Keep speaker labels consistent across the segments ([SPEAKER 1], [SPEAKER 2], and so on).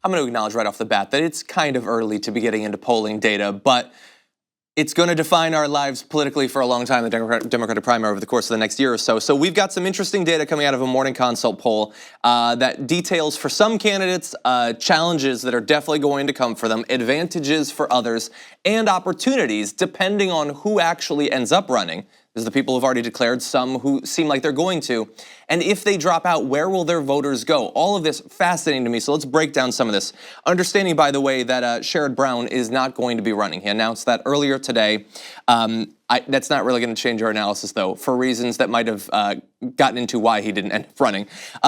[SPEAKER 1] I'm going to acknowledge right off the bat that it's kind of early to be getting into polling data, but it's going to define our lives politically for a long time, the Democratic primary over the course of the next year or so. So we've got some interesting data coming out of a Morning Consult poll that details for some candidates challenges that are definitely going to come for them, advantages for others, and opportunities depending on who actually ends up running. There's the people who've already declared, some who seem like they're going to. And if they drop out, where will their voters go? All of this fascinating to me, so let's break down some of this. Understanding, by the way, that Sherrod Brown is not going to be running. He announced that earlier today. That's not really going to change our analysis, though, for reasons that might have gotten into why he didn't end up running.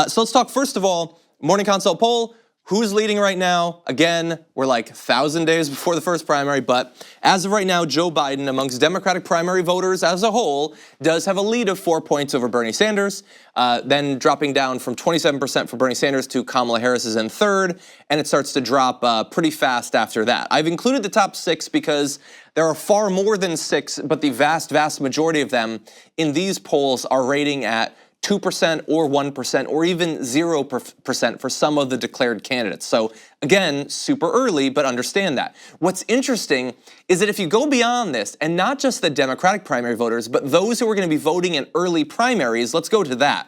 [SPEAKER 1] So let's talk, first of all, Morning Consult poll. Who's leading right now? Again, we're like 1,000 days before the first primary, but as of right now, Joe Biden, amongst Democratic primary voters as a whole, does have a lead of 4 points over Bernie Sanders, then dropping down from 27% for Bernie Sanders to Kamala Harris is in third, and it starts to drop pretty fast after that. I've included the top 6 because there are far more than 6, but the vast, vast majority of them in these polls are rating at 2% or 1% or even 0% for some of the declared candidates. So again, super early, but understand that. What's interesting is that if you go beyond this, and not just the Democratic primary voters, but those who are going to be voting in early primaries, let's go to that.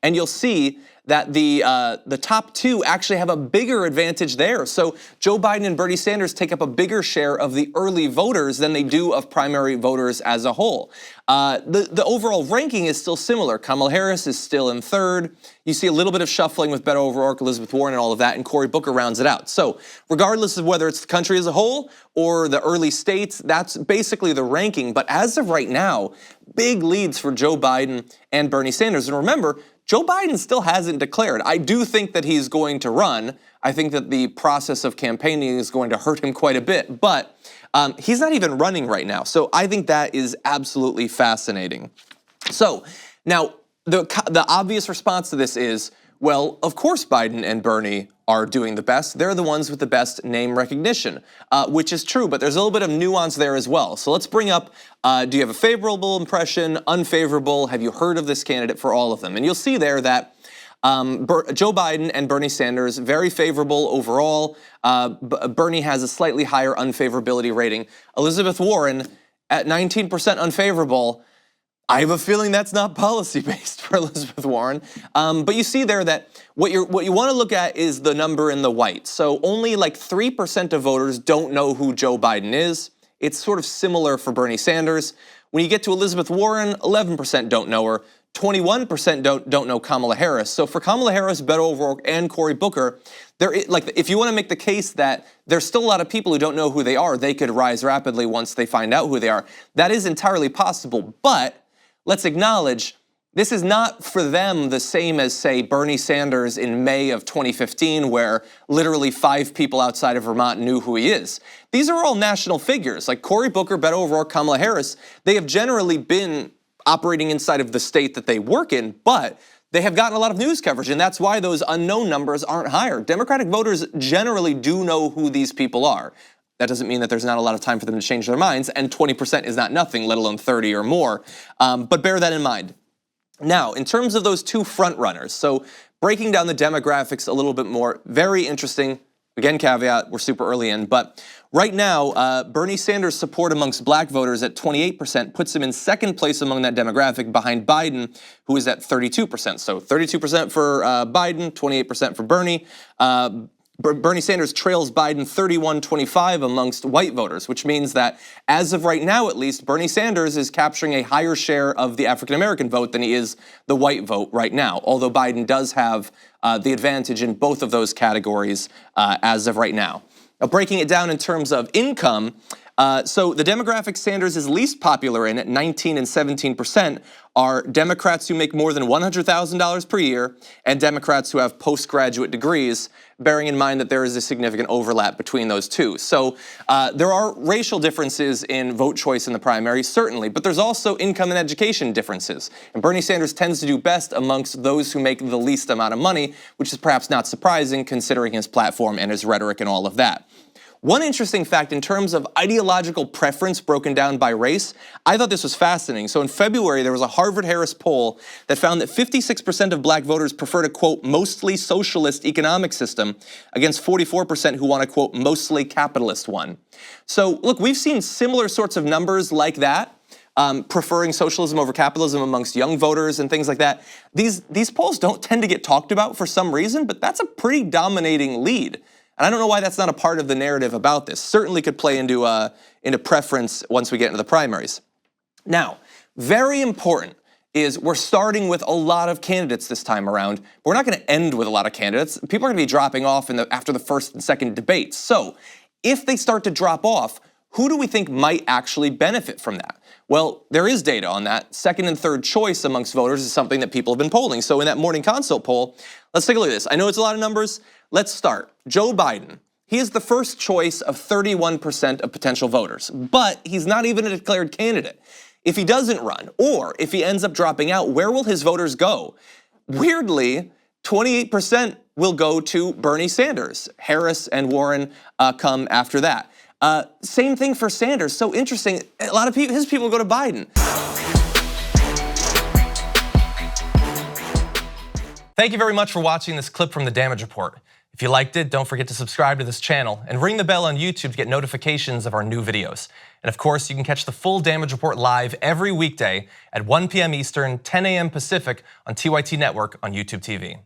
[SPEAKER 1] And you'll see that the top 2 actually have a bigger advantage there. So Joe Biden and Bernie Sanders take up a bigger share of the early voters than they do of primary voters as a whole. The overall ranking is still similar. Kamala Harris is still in third. You see a little bit of shuffling with Beto O'Rourke, Elizabeth Warren, and all of that, and Cory Booker rounds it out. So regardless of whether it's the country as a whole or the early states, that's basically the ranking. But as of right now, big leads for Joe Biden and Bernie Sanders. And remember, Joe Biden still hasn't declared. I do think that he's going to run. I think that the process of campaigning is going to hurt him quite a bit, but he's not even running right now. So I think that is absolutely fascinating. So now the obvious response to this is, well, of course Biden and Bernie are doing the best. They're the ones with the best name recognition, which is true, but there's a little bit of nuance there as well. So let's bring up, do you have a favorable impression, unfavorable? Have you heard of this candidate for all of them? And you'll see there that Joe Biden and Bernie Sanders, very favorable overall. Bernie has a slightly higher unfavorability rating. Elizabeth Warren at 19% unfavorable. I have a feeling that's not policy-based for Elizabeth Warren. But you see there that what you want to look at is the number in the white. So only like 3% of voters don't know who Joe Biden is. It's sort of similar for Bernie Sanders. When you get to Elizabeth Warren, 11% don't know her. 21% don't know Kamala Harris. So for Kamala Harris, Beto O'Rourke, and Cory Booker, if you want to make the case that there's still a lot of people who don't know who they are, they could rise rapidly once they find out who they are. That is entirely possible, but let's acknowledge this is not for them the same as, say, Bernie Sanders in May of 2015, where literally 5 people outside of Vermont knew who he is. These are all national figures, like Cory Booker, Beto O'Rourke, Kamala Harris. They have generally been operating inside of the state that they work in, but they have gotten a lot of news coverage, and that's why those unknown numbers aren't higher. Democratic voters generally do know who these people are. That doesn't mean that there's not a lot of time for them to change their minds, and 20% is not nothing, let alone 30 or more. But bear that in mind. Now, in terms of those 2 front runners, so breaking down the demographics a little bit more, very interesting. Again, caveat, we're super early in, but right now, Bernie Sanders' support amongst black voters at 28% puts him in second place among that demographic behind Biden, who is at 32%. So 32% for Biden, 28% for Bernie. Bernie Sanders trails Biden 31-25 amongst white voters, which means that as of right now, at least, Bernie Sanders is capturing a higher share of the African-American vote than he is the white vote right now, although Biden does have the advantage in both of those categories as of right now. Now, breaking it down in terms of income, so the demographic Sanders is least popular in at 19 and 17% are Democrats who make more than $100,000 per year and Democrats who have postgraduate degrees, bearing in mind that there is a significant overlap between those two. So there are racial differences in vote choice in the primary, certainly, but there's also income and education differences. And Bernie Sanders tends to do best amongst those who make the least amount of money, which is perhaps not surprising considering his platform and his rhetoric and all of that. One interesting fact in terms of ideological preference broken down by race, I thought this was fascinating. So in February, there was a Harvard-Harris poll that found that 56% of black voters preferred a, quote, mostly socialist economic system against 44% who want a, quote, mostly capitalist one. So look, we've seen similar sorts of numbers like that, preferring socialism over capitalism amongst young voters and things like that. These polls don't tend to get talked about for some reason, but that's a pretty dominating lead. And I don't know why that's not a part of the narrative about this. Certainly could play into preference once we get into the primaries. Now, very important is we're starting with a lot of candidates this time around. But we're not going to end with a lot of candidates. People are going to be dropping off after the first and second debates. So if they start to drop off, who do we think might actually benefit from that? Well, there is data on that. Second and third choice amongst voters is something that people have been polling. So in that morning consult poll, let's take a look at this. I know it's a lot of numbers. Let's start. Joe Biden. He is the first choice of 31% of potential voters, but he's not even a declared candidate. If he doesn't run, or if he ends up dropping out, where will his voters go? Weirdly, 28% will go to Bernie Sanders. Harris and Warren come after that. Same thing for Sanders. So interesting. A lot of his people go to Biden. Thank you very much for watching this clip from the Damage Report. If you liked it, don't forget to subscribe to this channel and ring the bell on YouTube to get notifications of our new videos. And of course, you can catch the full Damage Report live every weekday at 1 p.m. Eastern, 10 a.m. Pacific on TYT Network on YouTube TV.